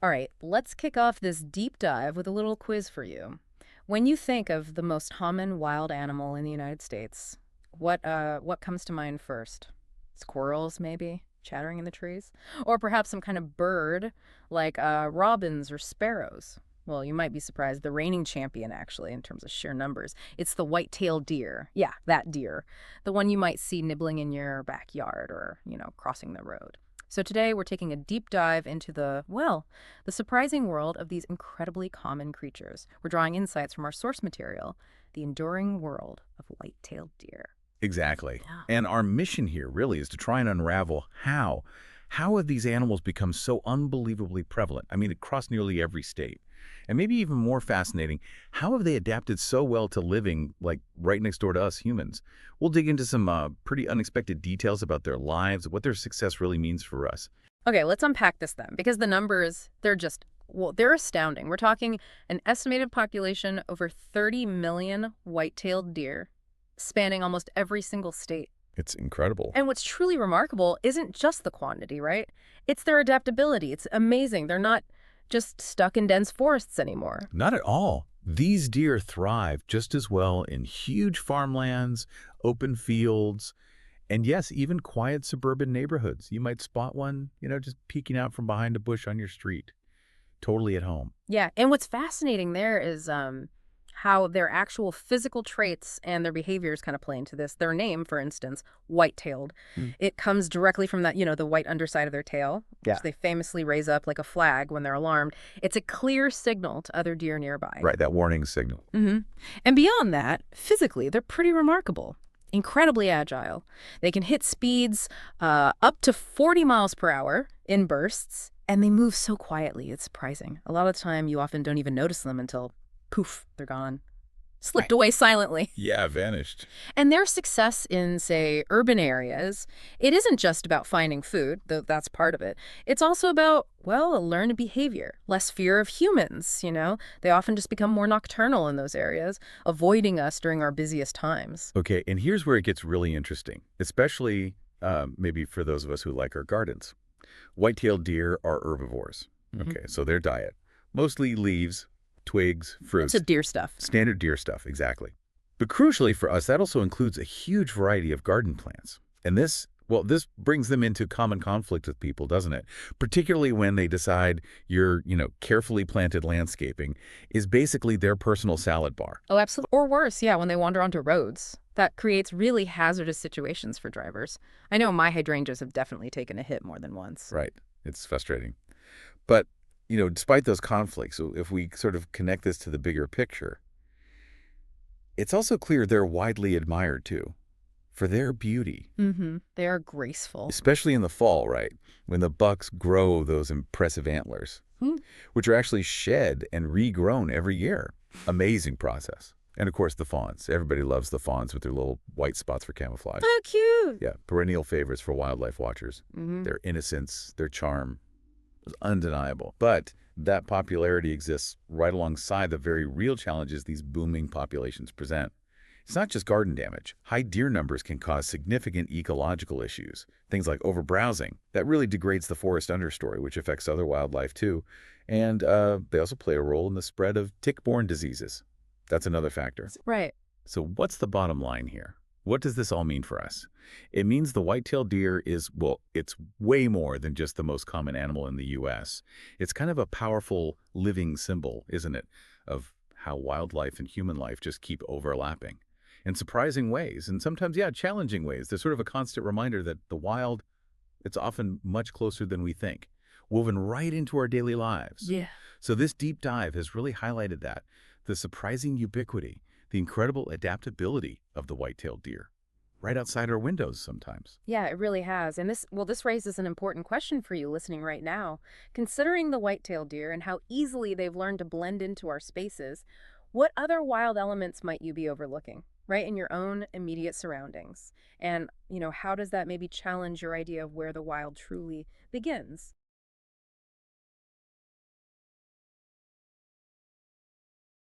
All right, let's kick off this deep dive with a little quiz for you. When you think of the most common wild animal in the United States, what comes to mind first? Squirrels, maybe, chattering in the trees? Or perhaps some kind of bird like robins or sparrows? Well, you might be surprised. The reigning champion, actually, in terms of sheer numbers, it's the white-tailed deer. Yeah, that deer. The one you might see nibbling in your backyard or, crossing the road. So today we're taking a deep dive into the surprising world of these incredibly common creatures. We're drawing insights from our source material, the enduring world of white-tailed deer. Exactly. Yeah. And our mission here really is to try and unravel how. How have these animals become so unbelievably prevalent? I mean, across nearly every state. And maybe even more fascinating, how have they adapted so well to living, like, right next door to us humans? We'll dig into some pretty unexpected details about their lives, what their success really means for us. Okay, let's unpack this then, because the numbers, they're astounding. We're talking an estimated population over 30 million white-tailed deer, spanning almost every single state. It's incredible. And what's truly remarkable isn't just the quantity, right? It's their adaptability. It's amazing. They're not just stuck in dense forests anymore. Not at all. These deer thrive just as well in huge farmlands, open fields, and yes, even quiet suburban neighborhoods. You might spot one, just peeking out from behind a bush on your street. Totally at home. Yeah, and what's fascinating there is how their actual physical traits and their behaviors kind of play into this. Their name, for instance, white-tailed, Mm. it comes directly from that, the white underside of their tail, Yeah. which they famously raise up like a flag when they're alarmed. It's a clear signal to other deer nearby. Right, that warning signal. And beyond that, physically, they're pretty remarkable. Incredibly agile. They can hit speeds up to 40 miles per hour in bursts, and they move so quietly. It's surprising. A lot of the time, you often don't even notice them until, poof, they're gone. Slipped away silently. Yeah, vanished. And their success in, say, urban areas, it isn't just about finding food, though that's part of it. It's also about, a learned behavior, less fear of humans. They often just become more nocturnal in those areas, avoiding us during our busiest times. Okay, and here's where it gets really interesting, especially maybe for those of us who like our gardens. White-tailed deer are herbivores. Okay, so their diet, mostly leaves, twigs, fruits. So deer stuff. Standard deer stuff, exactly. But crucially for us, that also includes a huge variety of garden plants. And this brings them into common conflict with people, doesn't it? Particularly when they decide your, carefully planted landscaping is basically their personal salad bar. Oh, absolutely. Or worse, yeah, when they wander onto roads. That creates really hazardous situations for drivers. I know my hydrangeas have definitely taken a hit more than once. Right. It's frustrating. But, despite those conflicts, so if we sort of connect this to the bigger picture, it's also clear they're widely admired, too, for their beauty. They are graceful. Especially in the fall, right? When the bucks grow those impressive antlers, which are actually shed and regrown every year. Amazing process. And of course, the fawns. Everybody loves the fawns with their little white spots for camouflage. So cute. Yeah, perennial favorites for wildlife watchers. Their innocence, their charm is undeniable. But that popularity exists right alongside the very real challenges these booming populations present. It's not just garden damage. High deer numbers can cause significant ecological issues. Things like overbrowsing. That really degrades the forest understory, which affects other wildlife too. And they also play a role in the spread of tick-borne diseases. That's another factor. Right. So what's the bottom line here? What does this all mean for us? It means the white-tailed deer is, it's way more than just the most common animal in the U.S. It's kind of a powerful living symbol, isn't it, of how wildlife and human life just keep overlapping in surprising ways, and sometimes, challenging ways. There's sort of a constant reminder that the wild, it's often much closer than we think, woven right into our daily lives. Yeah. So this deep dive has really highlighted that, the surprising ubiquity, the incredible adaptability of the white-tailed deer, right outside our windows sometimes. Yeah, it really has. And this raises an important question for you listening right now. Considering the white-tailed deer and how easily they've learned to blend into our spaces, what other wild elements might you be overlooking, right, in your own immediate surroundings? And, how does that maybe challenge your idea of where the wild truly begins?